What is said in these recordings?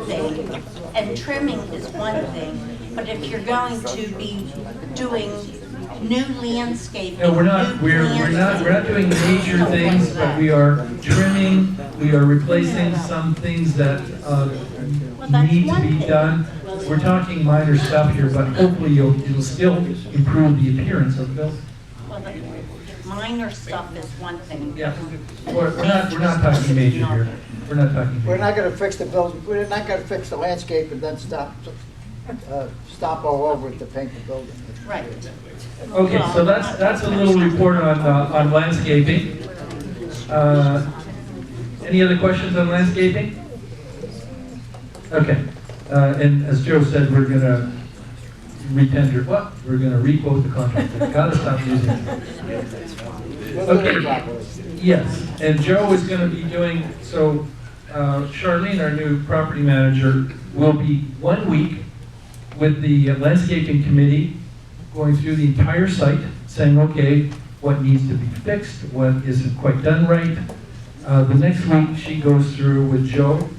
thing, and trimming is one thing, but if you're going to be doing new landscaping, No, we're not doing major things, but we are trimming, we are replacing some things that need to be done. We're talking minor stuff here, but hopefully it'll still improve the appearance of the building. Well, the minor stuff is one thing. Yeah, we're not talking major here. We're not talking major. We're not gonna fix the building, we're not gonna fix the landscape and then stop all over it to paint the building. Right. Okay, so that's a little report on landscaping. Any other questions on landscaping? Okay, and as Joe said, we're gonna retender, what? We're gonna requote the contract. Gotta stop using it. Okay, yes, and Joe is gonna be doing, so Charlene, our new property manager, will be 1 week with the landscaping committee, going through the entire site, saying, okay, what needs to be fixed, what isn't quite done right. The next week, she goes through with Joe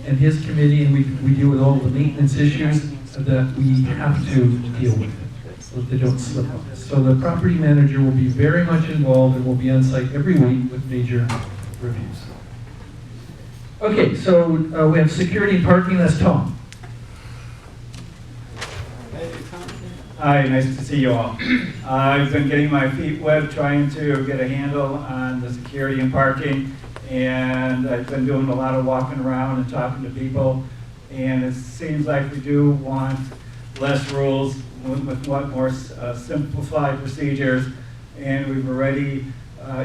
and his committee, and we deal with all the maintenance issues that we have to deal with, so that they don't slip on us. So the property manager will be very much involved and will be on site every week with major reviews. Okay, so we have security and parking, that's Tom. Hi, nice to see you all. I've been getting my feet wet trying to get a handle on the security and parking, and I've been doing a lot of walking around and talking to people, and it seems like we do want less rules with more simplified procedures, and we've already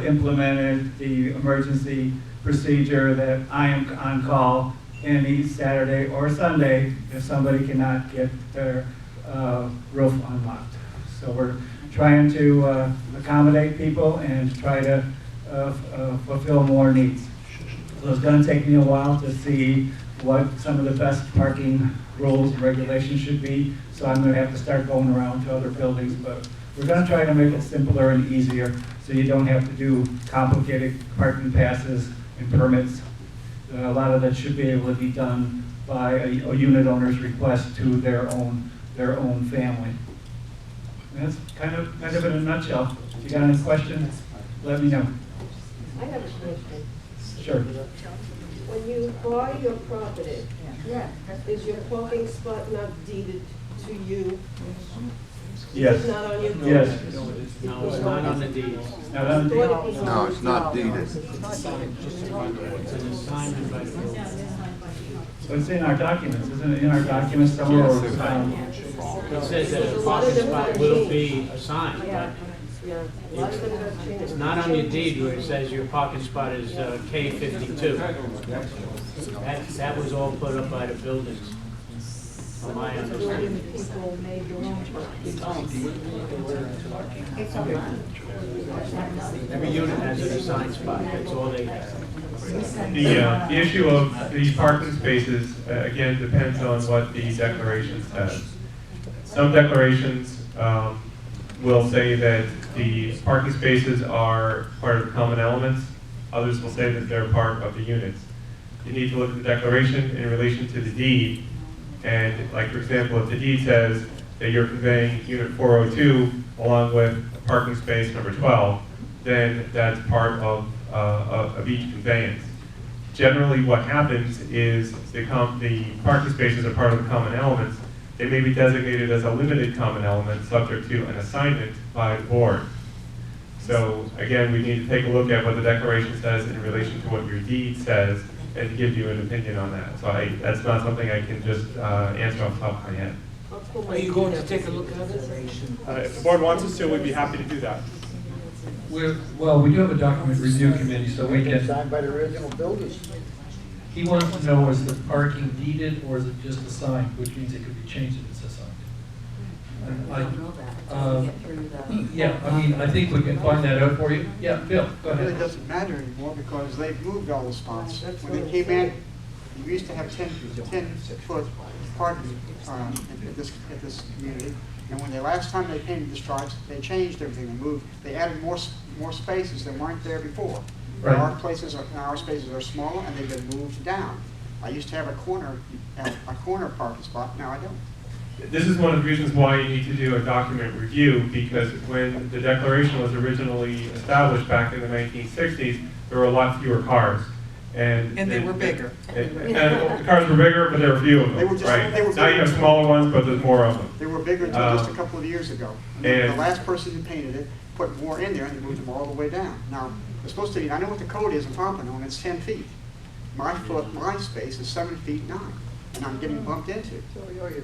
implemented the emergency procedure that I am on call any Saturday or Sunday if somebody cannot get their roof unlocked. So we're trying to accommodate people and try to fulfill more needs. So it's going to take me a while to see what some of the best parking rules and regulations should be. So I'm going to have to start going around to other buildings, but we're going to try to make it simpler and easier so you don't have to do complicated parking passes and permits. A lot of that should be able to be done by a unit owner's request to their own family. And that's kind of in a nutshell. If you got any questions, let me know. I have a question. Sure. When you buy your property, is your parking spot not deeded to you? Yes. It's not on your deed? Yes. No, it's not on the deed. Not on the deed? No, it's not deeded. It's an assignment by the building. So it's in our documents, isn't it in our documents somewhere? Yes. Or it's found? It says that a parking spot will be assigned, but Yeah, a lot of them have changed. it's not on your deed where it says your parking spot is K52. That was all put up by the buildings, from my understanding. People made their own Every unit has an assigned spot, that's all they have. The issue of the parking spaces, again, depends on what the declaration says. Some declarations will say that the parking spaces are part of the common elements. Others will say that they're part of the units. You need to look at the declaration in relation to the deed. And like, for example, if the deed says that you're conveying unit 402 along with parking space number 12, then that's part of each conveyance. Generally what happens is the parking spaces are part of the common elements. They may be designated as a limited common element subject to an assignment by the board. So again, we need to take a look at what the declaration says in relation to what your deed says and give you an opinion on that. So that's not something I can just answer off the top of my head. Are you going to take a look at it? If the board wants us to, we'd be happy to do that. Well, we do have a document review committee, so we can. Signed by the original builders. He wants to know, is the parking deeded or is it just assigned, which means it could be changed if it's assigned. Yeah, I mean, I think we can find that out for you. Yeah, Bill, go It really ahead. doesn't matter anymore because they've moved all the spots. When they came in, you used to have 10-foot parking at this community. And when the last time they painted the stripes, they changed everything. They added more spaces that weren't there before. Right. Our spaces are small and they've been moved down. I used to have a corner parking spot, now I don't. This is one of the reasons why you need to do a document review, because when the declaration was originally established back in the 1960s, there were a lot fewer cars. And they were bigger. And the cars were bigger, but there were few of them, right? Now you have smaller ones, but there's more of them. They were bigger until just a couple of years ago. And the last person who painted it put more in there and they moved them all the way down. Now, it's supposed to be, I know what the code is in Pompano, and it's 10 feet. My space is 7 feet 9, and I'm getting bumped into.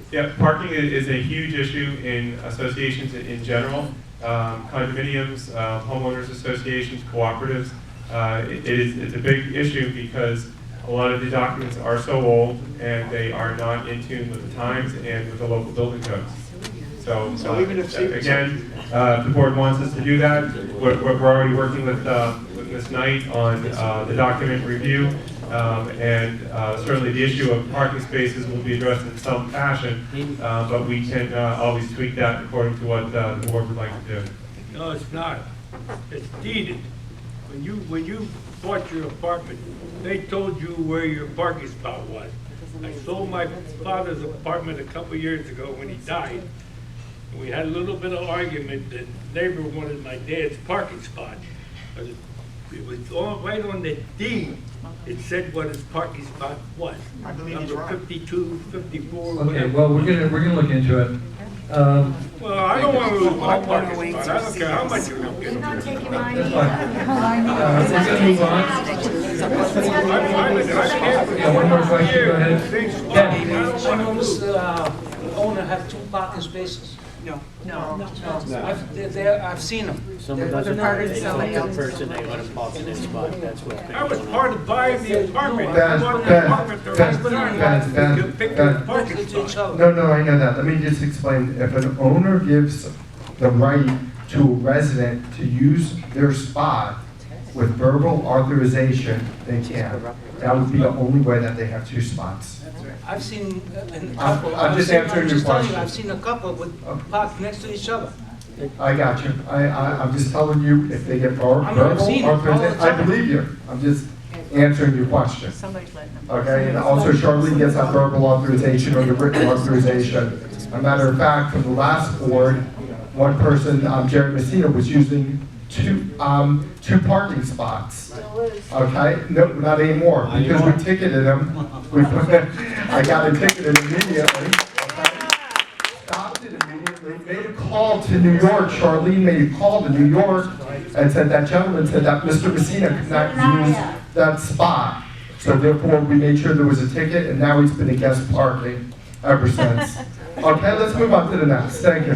Yeah, parking is a huge issue in associations in general, condominiums, homeowners associations, cooperatives. It's a big issue because a lot of the documents are so old and they are not in tune with the times and with the local building codes. So again, if the board wants us to do that, we're already working with Ms. Knight on the document review, and certainly the issue of parking spaces will be addressed in some fashion, but we can always tweak that according to what the board would like to do. No, it's not. It's deeded. When you bought your apartment, they told you where your parking spot was. I sold my father's apartment a couple years ago when he died. And we had a little bit of argument that the neighbor wanted my dad's parking spot. But it was right on the deed. It said what his parking spot was. I believe he's Number right. 52, 54, Okay, whatever. well, we're gonna look into it. Well, I don't want to lose my parking spot. I don't care how much you don't get. That's fine. We're gonna move on. Yeah, one more question, go ahead. Yeah. I noticed the owner have 2 parking spaces. No. I've seen them. Someone doesn't park, they told the person they let him park in their spot, that's what. I was part of buying the apartment. I bought the apartment the right time. You could pick your parking spot. No, I know that. Let me just explain. If an owner gives the right to a resident to use their spot with verbal authorization, they can. That would be the only way that they have 2 spots. I've seen a couple. I'm just answering your question. I've seen a couple with parked next to each other. I got you. I'm just telling you, if they get verbal authorization, I believe you. I'm just answering your question. Somebody's letting them. Okay, and also Charlene gets that verbal authorization or the written authorization. A matter of fact, from the last board, one person, Jerry Messina, was using two parking spots. Okay, no, not anymore, because we ticketed him. I got a ticket immediately. Stopped it immediately, made a call to New York. Charlene made a call to New York and said that gentleman said that Mr. Messina could not use that spot. So therefore, we made sure there was a ticket, and now he's been a guest parking ever since. Okay, let's move on to the next. Thank you.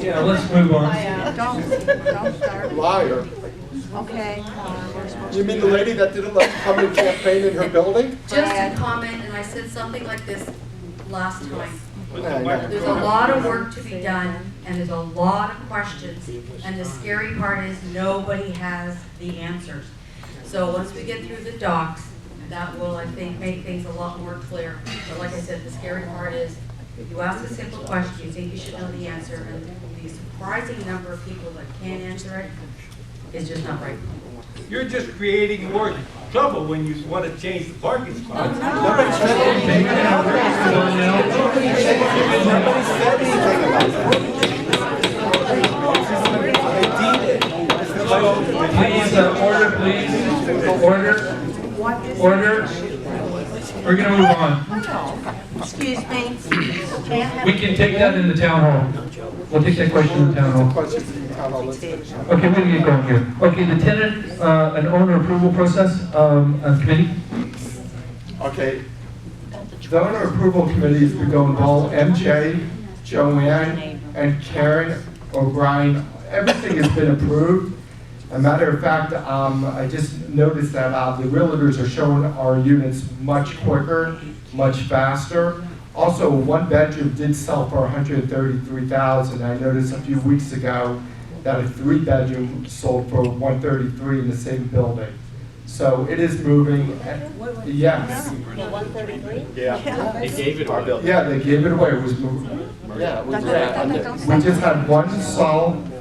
Yeah, let's move on. Don't start. Liar. Okay. You mean the lady that didn't let you come in campaign in her building? Just a comment, and I said something like this last time. Yeah, There's a lot of work to be done, and there's a lot of questions, and the scary part is nobody has the answers. So once we get through the docs, that will, I think, make things a lot more clear. But like I said, the scary part is, you ask a simple question, you think you should know the answer, and the surprising number of people that can't answer it is just not right. You're just creating more trouble when you want to change the parking spot. Nobody said anything about Please, order, please. Order. We're gonna move on. Excuse me. We can take that in the town hall. We'll take that question in the town hall. Okay, we're gonna get going here. Okay, the tenant and owner approval process, committee? Okay. The owner approval committee has been going well. MJ, Joanne, and Karen O'Brien, everything has been approved. As a matter of fact, I just noticed that the realtors are showing our units much quicker, much faster. Also, 1 bedroom did sell for $133,000. I noticed a few weeks ago that a 3 bedroom sold for $133,000 in the same building. So it is moving. Yes. 133? Yeah. They gave it our building. Yeah, they gave it away. It was moving. Yeah, it was. We just had one sold.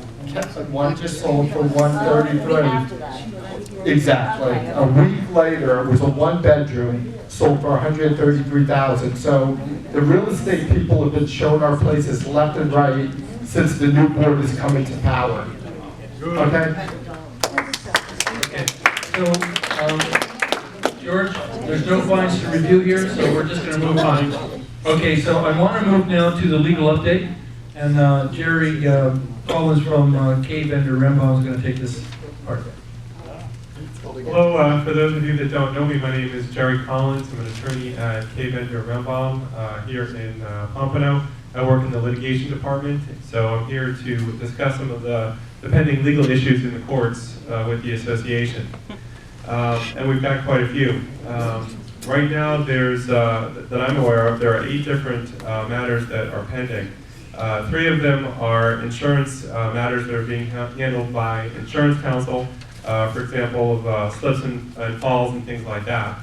One just sold for $133,000. Exactly. Okay. A week later, it was a one-bedroom, sold for $133,000. So the real estate people have been showing our places left and right since the new board has come into power. Okay? So, George, there's no fines to review here, so we're just gonna move on. Okay, so I wanna move now to the legal update, and Jerry Collins from K Vendor Rembaum is gonna take this part. Hello, for those of you that don't know me, my name is Jerry Collins. I'm an attorney at K Vendor Rembaum here in Pompano. I work in the litigation department, so I'm here to discuss some of the pending legal issues in the courts with the association. And we've got quite a few. Right now, there's, that I'm aware of, there are 8 different matters that are pending. 3 of them are insurance matters that are being handled by insurance counsel, for example, of slips and falls and things like that.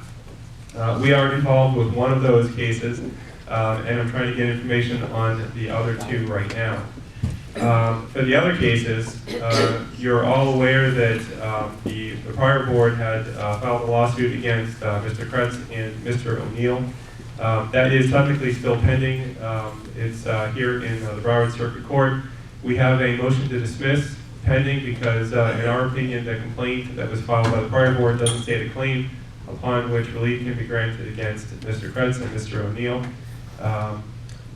We are involved with one of those cases, and I'm trying to get information on the other 2 right now. For the other cases, you're all aware that the prior board had filed a lawsuit against Mr. Kretz and Mr. O'Neill. That is technically still pending. It's here in the Broward Circuit Court. We have a motion to dismiss pending because, in our opinion, the complaint that was filed by the prior board doesn't state a claim upon which relief can be granted against Mr. Kretz and Mr. O'Neill.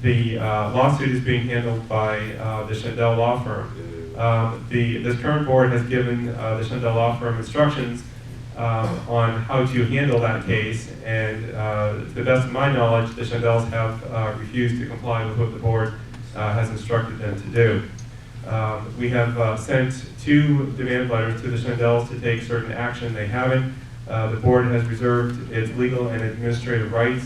The lawsuit is being handled by the Shandell Law Firm. This current board has given the Shandell Law Firm instructions on how to handle that case, and to the best of my knowledge, the Shandells have refused to comply with what the board has instructed them to do. We have sent 2 demand letters to the Shandells to take certain action. They haven't. The board has reserved its legal and administrative rights